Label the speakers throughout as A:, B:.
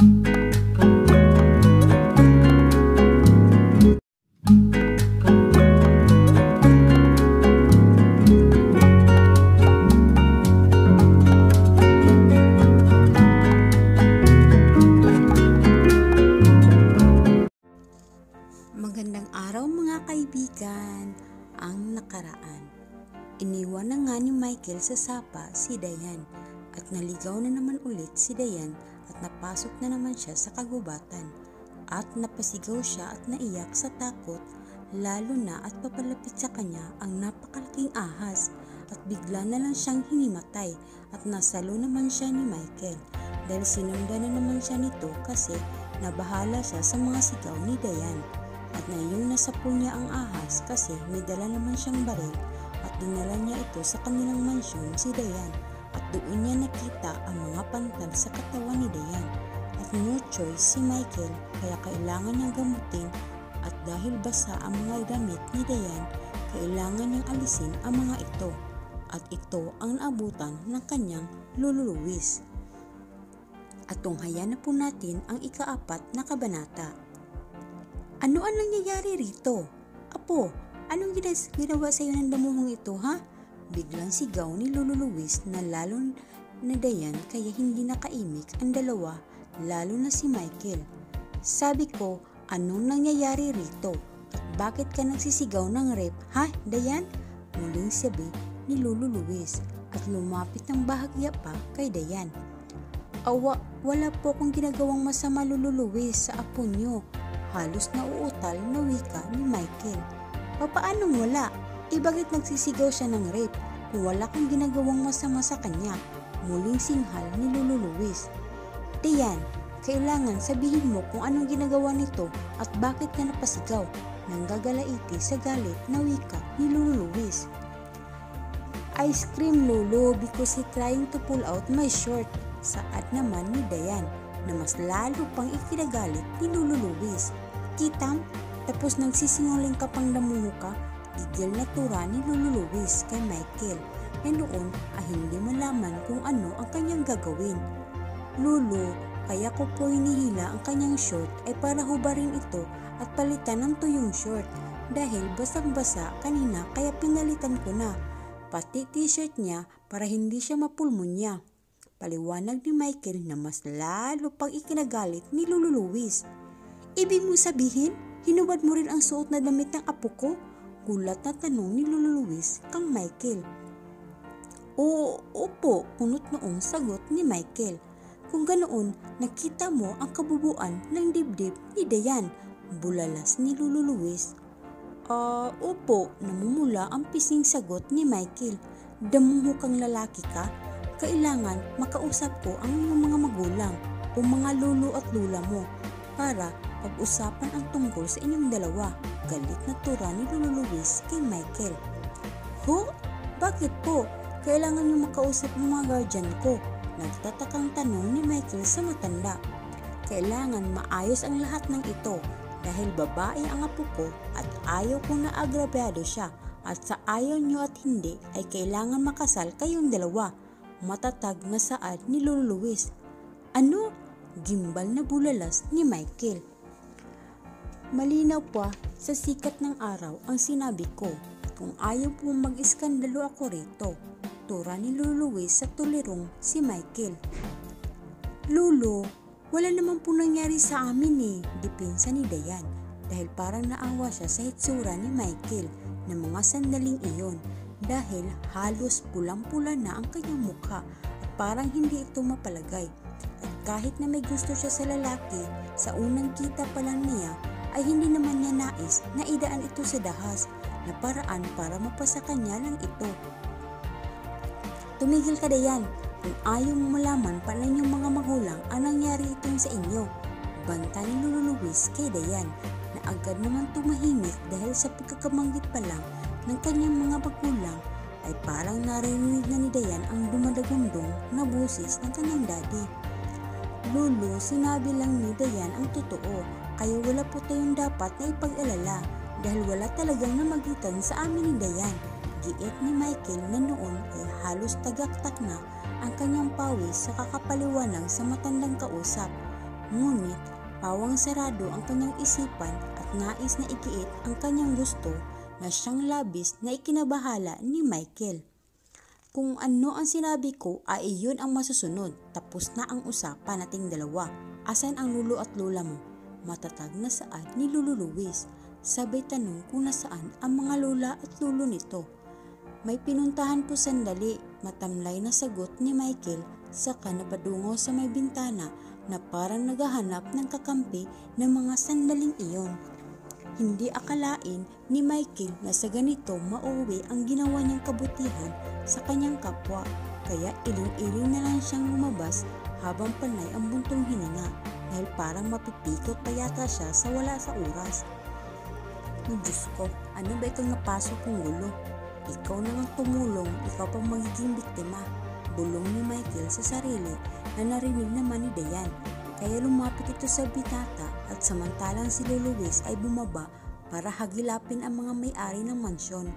A: Magandang araw mga kaibigan. Ang nakaraan. Iniwan na nga ni Michael sa sapa si Diane at naligaw na naman ulit si Diane at napasok na naman siya sa kagubatan at napasigaw siya at naiyak sa takot lalo na at papalapit sa kanya ang napakalaking ahas at bigla na lang siyang hinimatay at nasalo naman siya ni Michael dahil sinundan na naman siya nito kasi nabahala siya sa mga sigaw ni Diane. At ngayong nasapo niya ang ahas kasi may dala naman siyang baril at dinala niya ito sa kanilang mansyon si Diane at doon niya nakita ang mga pantal sa katawan ni Diane at no choice si Michael kaya kailangan niyang gamutin at dahil basa ang mga damit ni Diane kailangan niyang alisin ang mga ito at ito ang naabutan ng kanyang lululuwis. At tunghayan na po natin ang ika-4 na kabanata. Ano ang nangyayari rito? Apo, anong ginawa sa iyo ng damuhong ito, ha? Biglang sigaw ni Lolo Luis na lalo na Diane kaya hindi nakaimik ang dalawa, lalo na si Michael. Sabi ko, anong nangyayari rito? At bakit ka nagsisigaw ng rape, ha, Diane? Muling sabi ni Lolo Luis at lumapit ng bahagya pa kay Diane. Wala po akong ginagawang masama, Lolo Luis, sa apo niyo. Halos nauutal na wika ni Michael. Papaanong wala? Bakit nagsisigaw siya ng rape kung wala kang ginagawang masama sa kanya? Muling singhal ni Lolo Luis. Diane, kailangan sabihin mo kung anong ginagawa nito at bakit ka napasigaw. Nanggagalaiti sa galit na wika ni Lolo Luis. I scream Lolo because he trying to pull out my shirt. Saad naman ni Diane na mas lalo pang ikinagalit ni Lolo Luis. Kitam, tapos nagsisinungaling ka pang damuho ka, gigil na tura ni Lolo Luis kay Michael na noon ay hindi malaman kung ano ang kanyang gagawin. Lolo, kaya ko po hinihila ang kanyang short ay para hubarin ito at palitan ng tuyong short dahil basang-basa kanina kaya pinalitan ko na, pati t-shirt niya para hindi siya mapulmonya. Paliwanag ni Michael na mas lalo pang ikinagalit ni Lolo Luis. Ibig mo sabihin, hinubad mo rin ang suot na damit ng apo ko? Gulat na tanong ni Lolo Luis kang Michael. Opo, punot noong sagot ni Michael. Kung ganoon, nakita mo ang kabubuan ng dibdib ni Diane. Bulalas ni Lolo Luis. Opo, namumula ang pising sagot ni Michael. Damuho kang lalaki ka? Kailangan makausap ko ang iyong mga magulang o mga lolo at lula mo para pag-usapan ang tungkol sa inyong dalawa. Galit na tura ni Lolo Luis kay Michael. Bakit po? Kailangan niyo makausap ng mga guardian ko. Nagtatakang tanong ni Michael sa matanda. Kailangan maayos ang lahat ng ito dahil babae ang apo ko at ayaw kong naagrabyado siya at sa ayaw niyo at hindi ay kailangan makasal kayong dalawa. Matatag na saad ni Lolo Luis. Ano? Gimbal na bulalas ni Michael. Malinaw pa sa sikat ng araw ang sinabi ko. Kung ayaw po mag-iskandalo ako rito. Tura ni Lolo Luis sa tulirong si Michael. Lolo, wala naman po nangyari sa amin dipinsa ni Diane dahil parang naawa siya sa hitsura ni Michael na mga sandaling iyon. Dahil halos pulang-pula na ang kanyang mukha at parang hindi ito mapalagay. At kahit na may gusto siya sa lalaki, sa unang kita pa lang niya ay hindi naman niya nais na idaan ito sa dahas na paraan para mapasa kanya lang ito. Tumigil ka, Diane, kung ayaw mo malaman pala niyong mga magulang ang nangyari itong sa inyo. Banta ni Lolo Luis kay Diane na agad naman tumahimik dahil sa pagkakamanggit pa lang ng kanyang mga magulang ay parang narinig na ni Diane ang dumadagundong na boses ng kanyang daddy. Lolo, sinabi lang ni Diane ang totoo, kaya wala po tayong dapat na ipag-alala dahil wala talagang namagitan sa amin ni Diane. Giit ni Michael na noon ay halos tagaktak na ang kanyang pawis sa kakapaliwanag sa matandang kausap. Ngunit pawang sarado ang kanyang isipan at nais na igiit ang kanyang gusto na siyang labis na ikinabahala ni Michael. Kung ano ang sinabi ko ay iyon ang masusunod. Tapos na ang usapan nating dalawa. Asan ang lolo at lola mo? Matatag na saad ni Lolo Luis. Sabay tanong kung nasaan ang mga lola at lolo nito. May pinuntahan po sandali. Matamlay na sagot ni Michael saka napadungo sa may bintana na parang naghahanap ng kakampi ng mga sandaling iyon. Hindi akalain ni Michael na sa ganito mauwi ang ginawa niyang kabutihan sa kanyang kapwa, kaya iling-iling na lang siyang lumabas habang panay ang buntong hininga dahil parang mapipikot pa yata siya sa wala sa oras. Diyos ko, ano ba itong napasok kong gulo? Ikaw na nga tumulong, ikaw pang magiging biktima. Bulong ni Michael sa sarili na narinig naman ni Dayan. Kaya lumapit ito sa bitata at samantalang si Lolo Luis ay bumaba para hagilapin ang mga may-ari ng mansyon.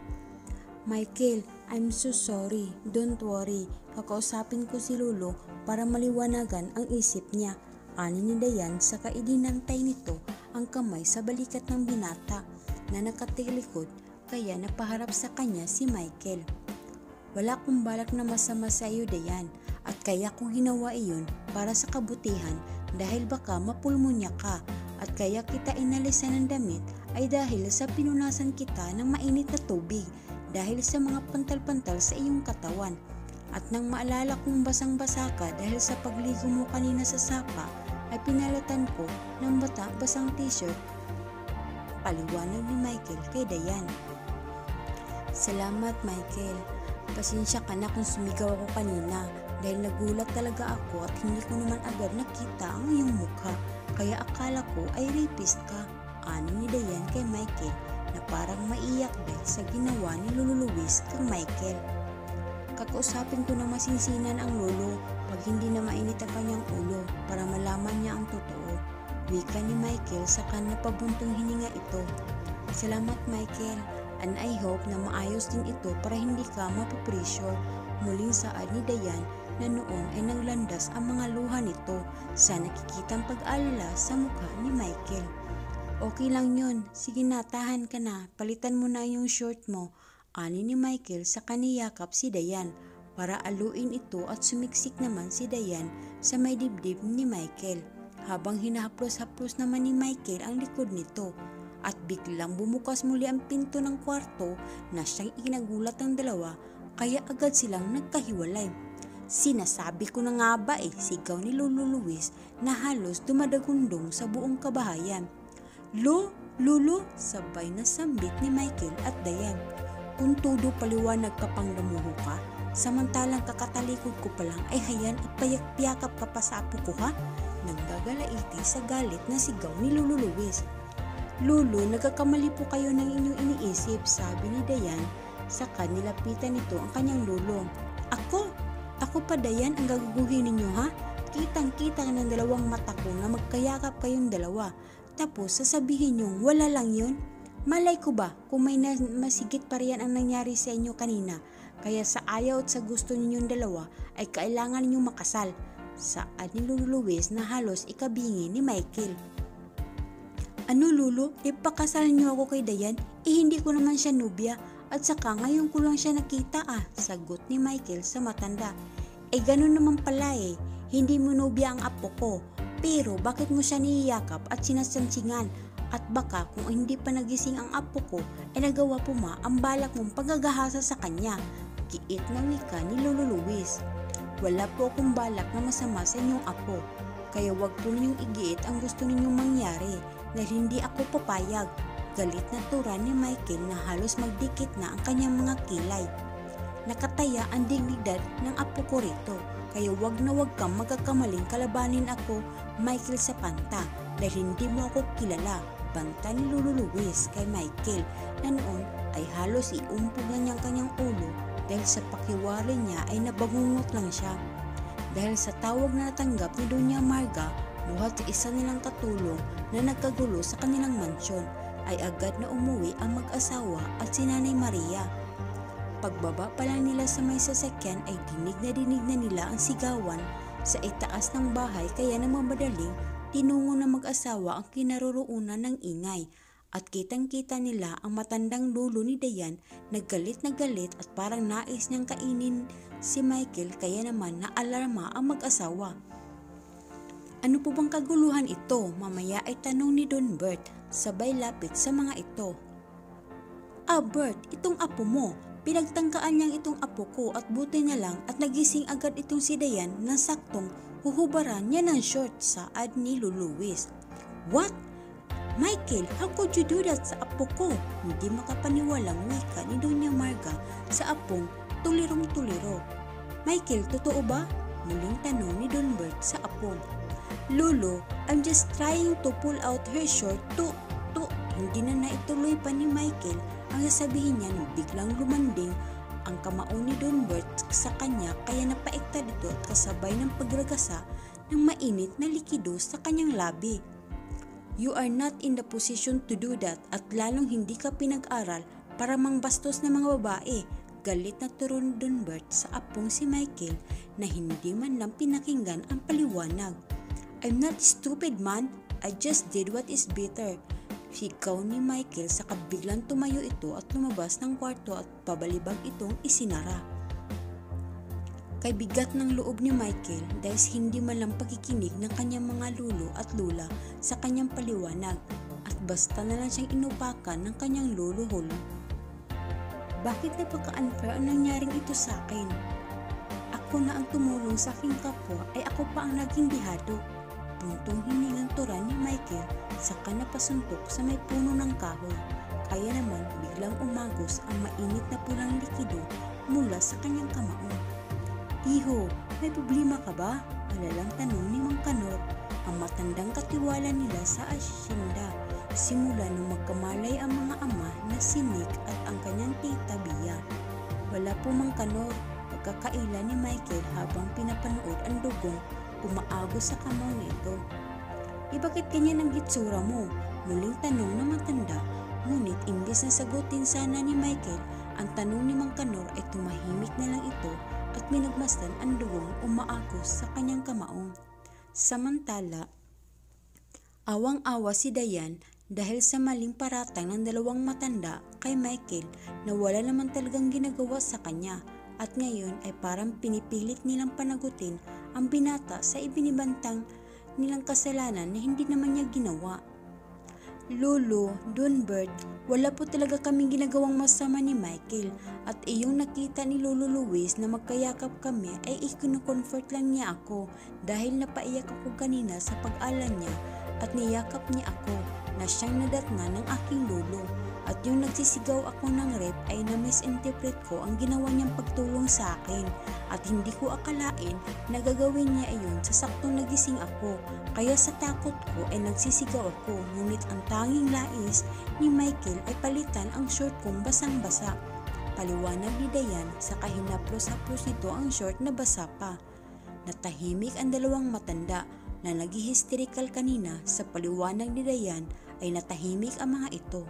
A: Michael, I'm so sorry. Don't worry. Kakausapin ko si Lolo para maliwanagan ang isip niya. Ani ni Dayan saka idinantay nito ang kamay sa balikat ng binata na nakatilikod kaya napaharap sa kanya si Michael. Wala kong balak na masama sa iyo, Dayan, at kaya ko ginawa iyon para sa kabutihan dahil baka mapulmonya ka, at kaya kita inalisan ng damit ay dahil sa pinunasan kita ng mainit na tubig dahil sa mga pantal-pantal sa iyong katawan, at nang maalala kong basang-basa ka dahil sa pagligo mo kanina sa sapa ay pinalatan ko ng basang t-shirt. Paliwanag ni Michael kay Dayan. Salamat, Michael. Pasensya ka na kung sumigaw ako kanina dahil nagulat talaga ako at hindi ko naman agad nakita ang iyong mukha, kaya akala ko ay rapist ka. Ani ni Dayan kay Michael na parang maiyak din sa ginawa ni Lolo Luis kay Michael. Kakausapin ko na masinsinan ang lolo pag hindi na mainit ang kanyang ulo para malaman niya ang totoo. Wika ni Michael sa kanya pabuntong hininga ito. Salamat, Michael, and I hope na maayos din ito para hindi ka mapipressure. Muling saad ni Dayan na noon ay naglandas ang mga luha nito sa nakikitang pag-alala sa mukha ni Michael. Okay lang yun, sige na, tahan ka na, palitan mo na yung short mo. Ani ni Michael sa kaniyakap si Dayan para aluin ito at sumiksik naman si Dayan sa may dibdib ni Michael habang hinahaplos-haplos naman ni Michael ang likod nito. At biglang bumukas muli ang pinto ng kwarto na siyang ikinagulat ng dalawa kaya agad silang nagkahiwalay. Sinasabi ko na nga ba sigaw ni Lolo Luis na halos dumadagundong sa buong kabahayan. Lolo, sabay na sambit ni Michael at Dayan. Kung todo paliwanag ka pang damuho ka, samantalang kakatalikod ko pa lang ay hayan at payak-piyakap ka pa sa apo ko ha? Nanggagalaiti sa galit na sigaw ni Lolo Luis. Lolo, nagkakamali po kayo ng inyong iniisip, sabi ni Dayan, saka nilapitan nito ang kanyang lolo. Ako pa Dayan ang gaguguhin ninyo ha? Kitang-kita ng dalawang mata ko na magkayakap kayong dalawa, tapos sasabihin nyong wala lang yun? Malay ko ba kung may masigit pa riyan ang nangyari sa inyo kanina, kaya sa ayaw at sa gusto ninyong dalawa ay kailangan ninyong makasal, saad ni Lolo Luis na halos ikabingi ni Michael. Ano lolo, ipakasal niyo ako kay Dayan? Hindi ko naman siya nubya at saka ngayon ko lang siya nakita sagot ni Michael sa matanda. Ganun naman pala hindi mo nubya ang apo ko, pero bakit mo siya niyayakap at sinasansingan? At baka kung hindi pa nagising ang apo ko ay nagawa po ang balak mong paggagahasa sa kanya, giit na wika ni Lolo Luis. Wala po akong balak na masama sa inyong apo, kaya wag po ninyong igiit ang gusto ninyong mangyari dahil hindi ako papayag. Galit na tura ni Michael na halos magdikit na ang kanyang mga kilay. Nakataya ang dignidad ng apo ko rito, kaya wag na wag kang magkakamaling kalabanin ako, Michael Sapanta, dahil hindi mo ako kilala, banta ni Lolo Luis kay Michael na noon ay halos iumpugan niyang kanyang ulo dahil sa pakiwari niya ay nabangungot lang siya. Dahil sa tawag na natanggap ni Doña Marga buhat sa isa nilang katulong na nagkagulo sa kanilang mansyon, ay agad na umuwi ang mag-asawa at si Nanay Maria. Pagbaba pa lang nila sa may sasakyan ay dinig na nila ang sigawan sa itaas ng bahay, kaya namamadaling tinungo na mag-asawa ang kinaroroonan ng ingay. At kitang-kita nila ang matandang lolo ni Dayan na galit at parang nais niyang kainin si Michael, kaya naman naalarma ang mag-asawa. Ano po bang kaguluhan ito? Mamaya ay tanong ni Don Bert, sabay lapit sa mga ito. Bert, itong apo mo. Pinagtangkaan niyang itong apo ko at buti na lang at nagising agad itong si Dayan nang saktong huhubaran niya ng short, saad ni Luis. What? Michael, how could you do that sa apo ko? Hindi makapaniwalang wika ni Doña Marga sa apong tulirong-tuliro. Michael, totoo ba? Muling tanong ni Don Bert sa apong. Lolo, I'm just trying to pull out her short to. Hindi na naituloy pa ni Michael ang sasabihin niya nang biglang lumanding ang kamao ni Don Bert sa kanya, kaya napaiktad ito at kasabay ng pagragasa ng mainit na likido sa kanyang labi. You are not in the position to do that at lalong hindi ka pinag-aral para mangbastos ng mga babae. Galit na turo ni Don Bert sa apong si Michael na hindi man lang pinakinggan ang paliwanag. I'm not stupid man, I just did what is better. Sigaw ni Michael sa kabiglang tumayo ito at lumabas ng kwarto at pabalibag itong isinara. Kay bigat ng loob ni Michael dahil hindi man lang pakikinig ng kanyang mga lolo at lula sa kanyang paliwanag at basta na lang siyang inupakan ng kanyang lolo Holo. Bakit napaka-unfair ang nangyaring ito sa akin? Ako na ang tumulong sa aking kapwa ay ako pa ang naging bihado. Puntong hiningang turan ni Michael saka napasuntok sa may puno ng kahoy. Kaya naman biglang umagos ang mainit na pulang likido mula sa kanyang kamao. Iho, may problema ka ba? Malalang tanong ni Mang Kanor, ang matandang katiwala nila sa asyenda. Simula nung magkamalay ang mga ama na si Nick at ang kanyang tita Bia. Wala po Mang Kanor, pagkakaila ni Michael habang pinapanood ang dugong umaagos sa kamao na ito. Bakit ganyan ang gitsura mo? Muling tanong ng matanda, ngunit imbes na sagutin sana ni Michael ang tanong ni Mang Kanor ay tumahimik na lang ito at minagmasdan ang dugong umaagos sa kanyang kamaong. Samantala, awang-awa si Dayan dahil sa maling paratang ng dalawang matanda kay Michael na wala naman talagang ginagawa sa kanya. At ngayon ay parang pinipilit nilang panagutin ang binata sa ibinibantang nilang kasalanan na hindi naman niya ginawa. Lolo, Don Bert, wala po talaga kaming ginagawang masama ni Michael at iyong nakita ni Lolo Luis na magkayakap kami ay ikinukomfort lang niya ako dahil napaiyak ako kanina sa pag-alala niya at niyakap niya ako na siyang nadatna ng aking lolo. At yung nagsisigaw ako ng rape ay na-misinterpret ko ang ginawa niyang pagtulong sa akin at hindi ko akalain na gagawin niya iyon sa saktong nagising ako, kaya sa takot ko ay nagsisigaw ako, ngunit ang tanging lais ni Michael ay palitan ang short kong basang-basa. Paliwanag ni Dayan sa kahinaplos-haplos nito ang short na basa pa. Natahimik ang dalawang matanda na nag-hysterical kanina. Sa paliwanag ni Dayan ay natahimik ang mga ito.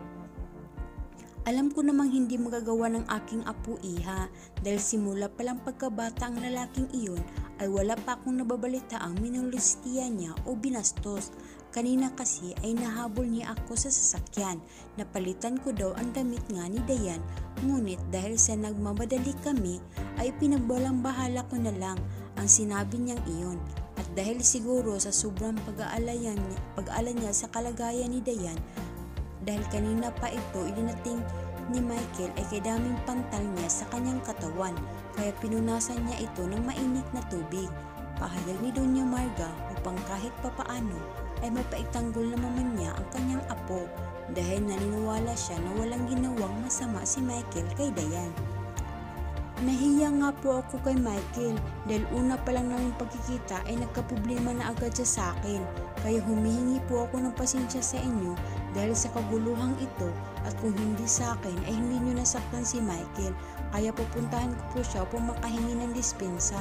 A: Alam ko namang hindi magagawa ng aking apo iha dahil simula palang pagkabata ang lalaking iyon ay wala pa akong nababalita ang minolestiya niya o binastos. Kanina kasi ay nahabol niya ako sa sasakyan. Napalitan ko daw ang damit nga ni Dayan, ngunit dahil sa nagmamadali kami ay pinagbalang bahala ko na lang ang sinabi niyang iyon. At dahil siguro sa sobrang pag-aalala niya sa kalagayan ni Dayan, dahil kanina pa ito idinating ni Michael ay kadaming pantal niya sa kanyang katawan, kaya pinunasan niya ito ng mainit na tubig. Pahayag ni Doña Marga upang kahit papaano ay mapaitanggol naman niya ang kanyang apo dahil naniniwala siya na walang ginawang masama si Michael kay Dayan. Nahiya nga po ako kay Michael dahil una pa lang naming pagkikita ay nagkaproblema na agad siya sa akin, kaya humihingi po ako ng pasensya sa inyo dahil sa kaguluhang ito, at kung hindi sa akin ay hindi nyo nasaktan si Michael, kaya pupuntahan ko po siya upang makahingi ng dispensa.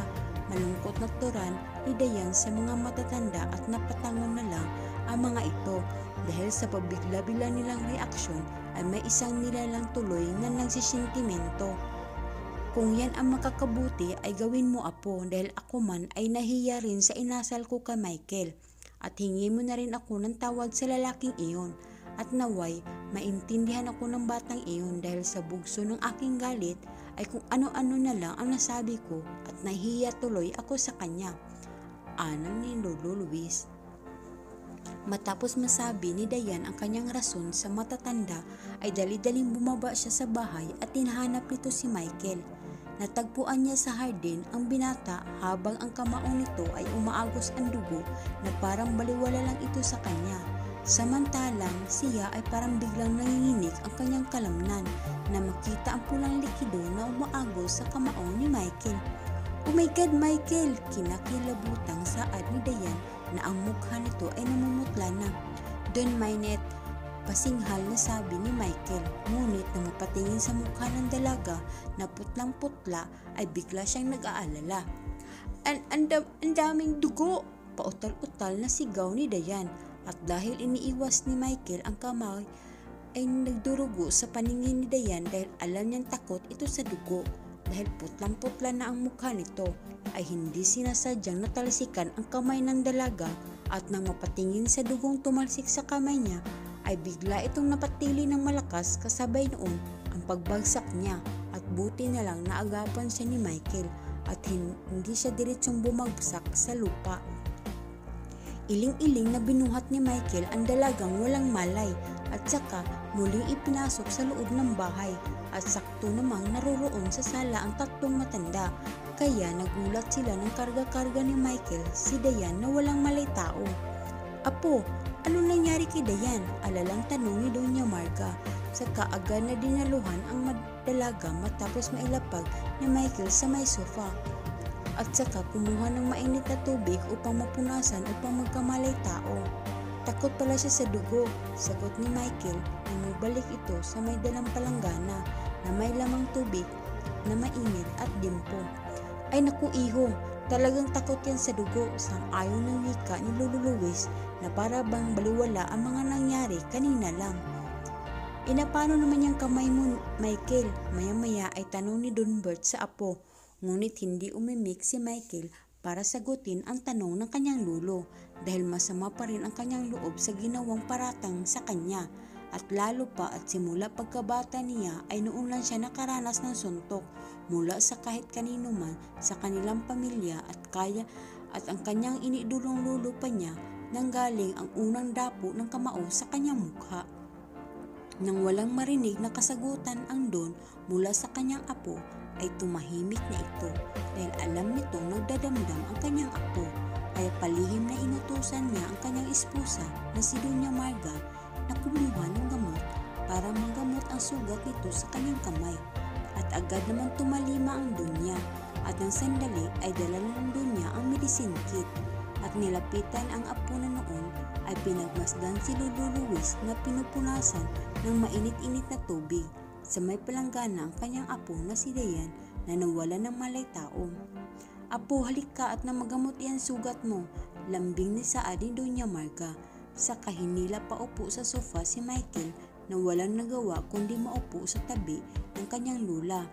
A: Malungkot na turan ni Dayan sa mga matatanda at napatangon na lang ang mga ito dahil sa pabigla-bigla nilang reaksyon ay may isang nilalang tuloy na nagsisentimento. Kung yan ang makakabuti ay gawin mo apo dahil ako man ay nahiya rin sa inasal ko kay Michael. at hingi mo na rin ako ng tawad sa lalaking iyon. At naway, maintindihan ako ng batang iyon dahil sa bugso ng aking galit ay kung ano-ano na lang ang nasabi ko at nahihiya tuloy ako sa kanya. Anang ni Lolo Luis. Matapos masabi ni Dayan ang kanyang rason sa matatanda ay dali-daling bumaba siya sa bahay at hinahanap nito si Michael. Natagpuan niya sa hardin ang binata habang ang kamaong nito ay umaagos ang dugo na parang baliwala lang ito sa kanya. Samantalang siya ay parang biglang nanginginig ang kanyang kalamnan na makita ang pulang likido na umaagos sa kamaong ni Michael. "Oh my God, Michael!" Kinakilabutang saad ni Dayan na ang mukha nito ay namumutla na. "Don Mainet," pasinghal na sabi ni Michael, ngunit nang mapatingin sa mukha ng dalaga na putlang-putla ay bigla siyang nag-aalala. Ang daming dugo!" Pautal-utal na sigaw ni Dayan. At dahil iniiwas ni Michael ang kamay ay nagdurugo sa paningin ni Dayan dahil alam niyang takot ito sa dugo. Dahil putlang-putla na ang mukha nito ay hindi sinasadyang natalsikan ang kamay ng dalaga at nang mapatingin sa dugong tumalsik sa kamay niya ay bigla itong napatili ng malakas kasabay noon ang pagbagsak niya at buti na lang naagapan siya ni Michael at hindi siya diretsong bumagsak sa lupa. Iling-iling na binuhat ni Michael ang dalagang walang malay at saka muling ipinasok sa loob ng bahay at sakto namang naroroon sa sala ang tatlong matanda. Kaya nagulat sila ng karga-karga ni Michael si Dayan na walang malay tao. "Apo, ano nangyari kay Dayan?" alalang tanong ni Doña Marga. Saka agad na dinaluhan ang dalaga matapos mailapag ni Michael sa may sofa. At saka kumuha ng mainit na tubig upang mapunasan upang magkamalay tao. "Takot pala siya sa dugo," sagot ni Michael nang magbalik ito sa may dalang palanggana na may lamang tubig na mainit at dimpo. "Ay naku iho, talagang takot yan sa dugo," sang-ayon ng wika ni Lolo Luis na para bang baliwala ang mga nangyari kanina lang. "Paano naman yung kamay mo, Michael?" Maya-maya ay tanong ni Don Bert sa apo. Ngunit hindi umimik si Michael para sagutin ang tanong ng kanyang lolo dahil masama pa rin ang kanyang loob sa ginawang paratang sa kanya at lalo pa at simula pagkabata niya ay noon lang siya nakaranas ng suntok mula sa kahit kanino man sa kanilang pamilya at ang kanyang inidulong lolo pa niya nanggaling ang unang dapo ng kamao sa kanyang mukha. Nang walang marinig na kasagutan ang Don mula sa kanyang apo ay tumahimik na ito dahil alam nitong nagdadamdam ang kanyang apo, kaya palihim na inutusan niya ang kanyang esposa na si Doña Marga na kumuha ng gamot para manggamot ang sugat nito sa kanyang kamay. At agad naman tumalima ang Doña at ng sandali ay dala ng Doña ang medicine kit at nilapitan ang apo na noon ay pinagmasdan si Lolo Luis na pinupunasan ng mainit-init na tubig sa may palanggana ang kanyang apo na si Dayan na nawala ng malay tao. "Apo, halik ka at na magamot iyan sugat mo," lambing ni saad ni Doña Marga. Saka hinila pa upo sa sofa si Michael na walang nagawa kundi maupo sa tabi ng kanyang lula.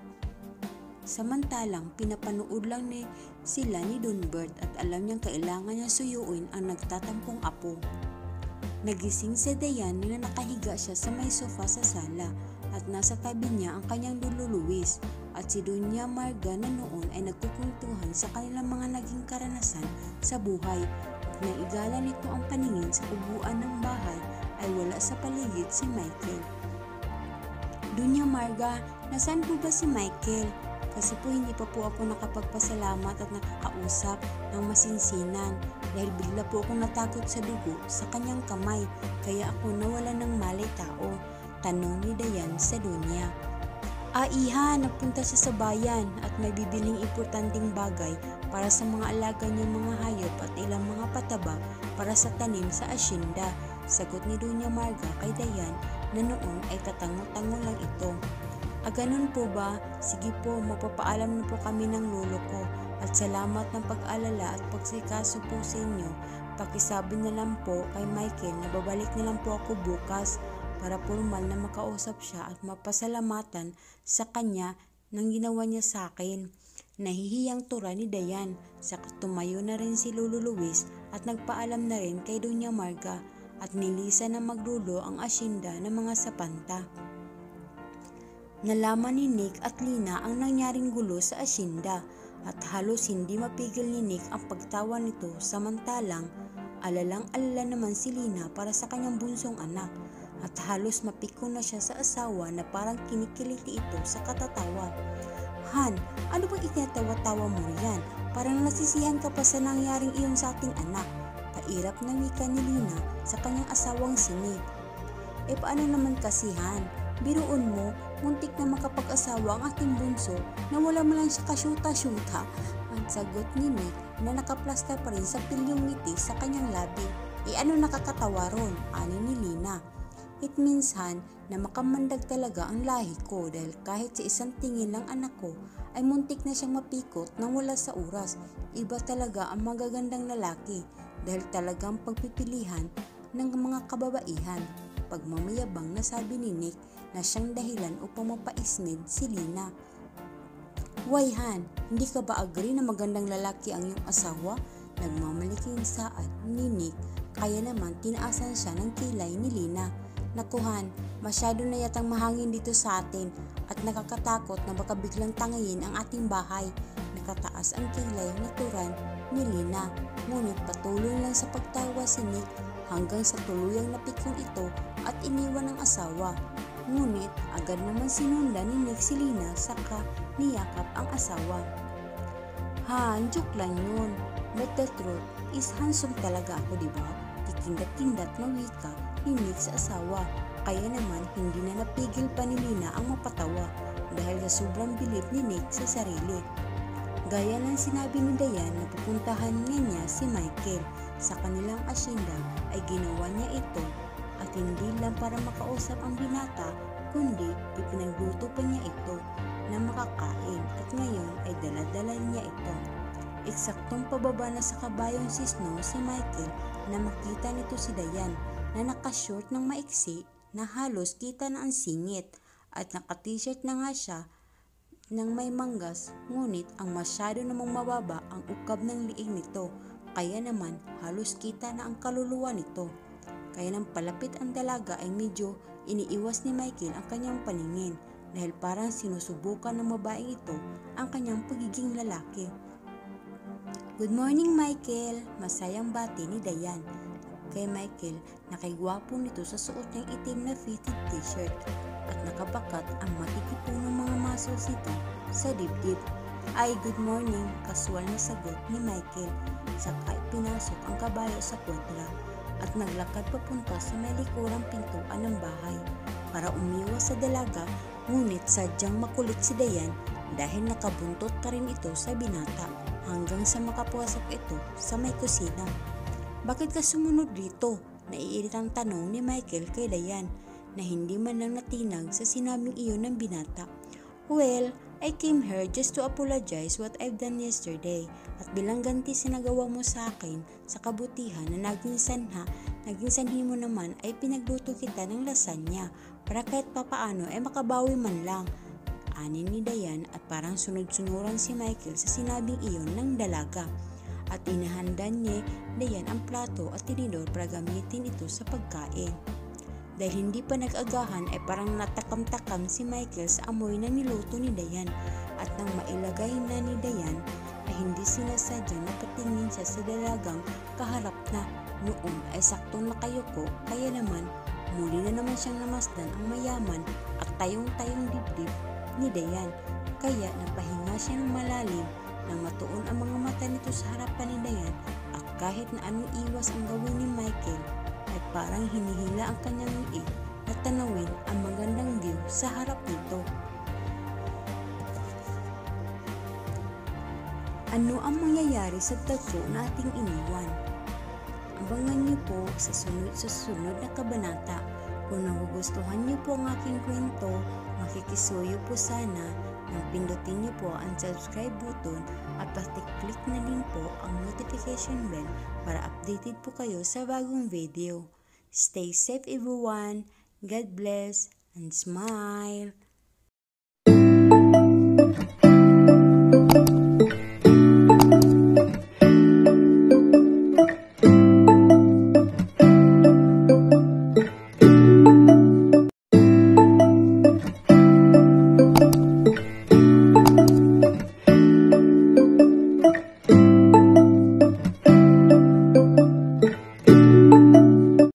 A: Samantalang pinapanood lang sila ni Don Bert at alam niyang kailangan niya suyuin ang nagtatampong apo. Nagising si Dayan na nakahiga siya sa may sofa sa sala at nasa tabi niya ang kanyang Lolo Luis at si Doña Marga na noon ay nagkukwentuhan sa kanilang mga naging karanasan sa buhay. Nang igala nito ang paningin sa upuan ng bahay ay wala sa paligid si Michael. "Doña Marga, nasaan po ba si Michael? Kasi po hindi pa po ako nakapagpasalamat at nakakausap ng masinsinan dahil bigla po akong natakot sa dugo sa kanyang kamay kaya ako nawala ng malay tao," tanong ni Dayan sa Doña. Iha, nagpunta siya sa bayan at may bibiling importanteng bagay para sa mga alaga niyang mga hayop at ilang mga pataba para sa tanim sa asyenda, sagot ni Doña Marga kay Dayan na noon ay tatango-tango lang ito. Ganun po ba? Sige po, magpapaalam na po kami ng lolo ko at salamat ng pag-alala at pagsikaso po sa inyo. Pakisabi na lang po kay Michael na babalik na lang po ako bukas para formal na makausap siya at mapasalamatan sa kanya ng ginawa niya sa akin. Nahihiyang tura ni Dayan, saka tumayo na rin si Lolo Luis at nagpaalam na rin kay Doña Marga at nilisan na maglulo ang asyenda ng mga sapanta. Nalaman ni Nick at Lina ang nangyaring gulo sa asyenda at halos hindi mapigil ni Nick ang pagtawa nito, samantalang alalang-alala naman si Lina para sa kanyang bunsong anak at halos mapiko na siya sa asawa na parang kinikiliti ito sa katatawa. Han, ano bang itinatawa-tawa mo riyan? Parang nasisihan ka pa sa nangyaring iyon sa ating anak. Pairap na wika ni Lina sa kanyang asawang si Nick. Paano naman kasi Han? Biruon mo, muntik na makapag-asawa ang ating bunso na wala man lang siya kasyuta-syuta. Ang sagot ni Nick na nakaplasta pa rin sa pilyong ngiti sa kanyang labi. Ano nakakatawa ron? Ani ni Lina. It means Han na makamandag talaga ang lahi ko dahil kahit sa isang tingin lang anak ko ay muntik na siyang mapikot nang wala sa oras. Iba talaga ang magagandang lalaki dahil talagang pagpipilihan ng mga kababaihan. Pagmamayabang na sabi ni Nick na siyang dahilan upang mapaisnid si Lina. Why Han, hindi ka ba agree na magandang lalaki ang iyong asawa? Nagmamaliking saad ni Nick, kaya naman tinaasan siya ng kilay ni Lina. Nakuhan, masyado na yatang mahangin dito sa atin at nakakatakot na baka biglang tangayin ang ating bahay. Nakataas ang kilay na turan ni Lina, ngunit patuloy lang sa pagtawa si Nick hanggang sa tuluyang napikon ito at iniwan ng asawa. Ngunit agad naman sinundan ni Nick si Lina saka niyakap ang asawa. Han, joke lang yun. But the truth is handsome talaga ako, diba? Tikindat-kindat na wika ni Nick sa asawa. Kaya naman hindi na napigil pa ni Lina ang mapatawa dahil sa sobrang bilib ni Nick sa sarili. Gaya ng sinabi ni Dayan na pupuntahan niya si Michael sa kanilang asyenda ay ginawa niya ito at hindi lang para makausap ang binata kundi ipinagluto pa niya ito na makakain at ngayon ay dala-dala niya ito. Eksaktong pababa na sa kabayong si Snow si Michael na makita nito si Dayan na naka-short ng maiksi na halos kita na ang singit at naka-t-shirt na nga siya ng may manggas, ngunit ang masyado namang mababa ang ukab ng liig nito kaya naman halos kita na ang kaluluwa nito. Kaya nang palapit ang dalaga ay medyo iniiwas ni Michael ang kanyang paningin dahil parang sinusubukan ng babaeng ito ang kanyang pagiging lalaki. Good morning Michael, masayang bati ni Dayan kay Michael na kay gwapo nito sa suot niyang itim na fitted t-shirt at nakabakat ang matitipong mga muscles nito sa dibdib. Ay, good morning, kasual na sagot ni Michael saka pinasok ang kabayo sa kwadra at naglakad papunta sa may likurang pintuan ng bahay para umiwas sa dalaga, ngunit sadyang makulit si Dayan dahil nakabuntot pa rin ito sa binata hanggang sa makapasok ito sa may kusina. Bakit ka sumunod dito? Naiiritang tanong ni Michael kay Dayan na hindi man lang natinag sa sinabing iyon ng binata. Well, I came here just to apologize what I've done yesterday at bilang ganti sa nagawa mo sa akin sa kabutihan na naging sanhi mo naman ay pinagluto kita ng lasagna para kahit papaano ay makabawi man lang. Ani ni Dayan at parang sunod-sunuran si Michael sa sinabing iyon ng dalaga at inahanda niya Dayan ang plato at tinidor para gamitin ito sa pagkain. Dahil hindi pa nag-agahan ay parang natakam-takam si Michael sa amoy na niluto ni Dayan at nang mailagay na ni Dayan ay hindi sinasadya na patingin siya sa dalagang kaharap na noon ay saktong nakayuko kaya naman muli na naman siyang namasdan ang mayaman at tayong-tayong dibdib ni Dayan kaya napahinga siya ng malalim nang matuon ang mga mata nito sa harapan ni Dayan at kahit na anong iwas ang gawin ni Michael ay parang hinihila ang kanyang liig na tanawin ang magandang view sa harap nito. Ano ang mangyayari sa tagpo na ating iniwan? Abangan niyo po sa sunod na kabanata. Kung nagugustuhan niyo po ang aking kwento, makikisuyo po sana nang pindutin niyo po ang subscribe button at pati-click na din po ang notification bell para updated po kayo sa bagong video. Stay safe everyone, God bless, and smile!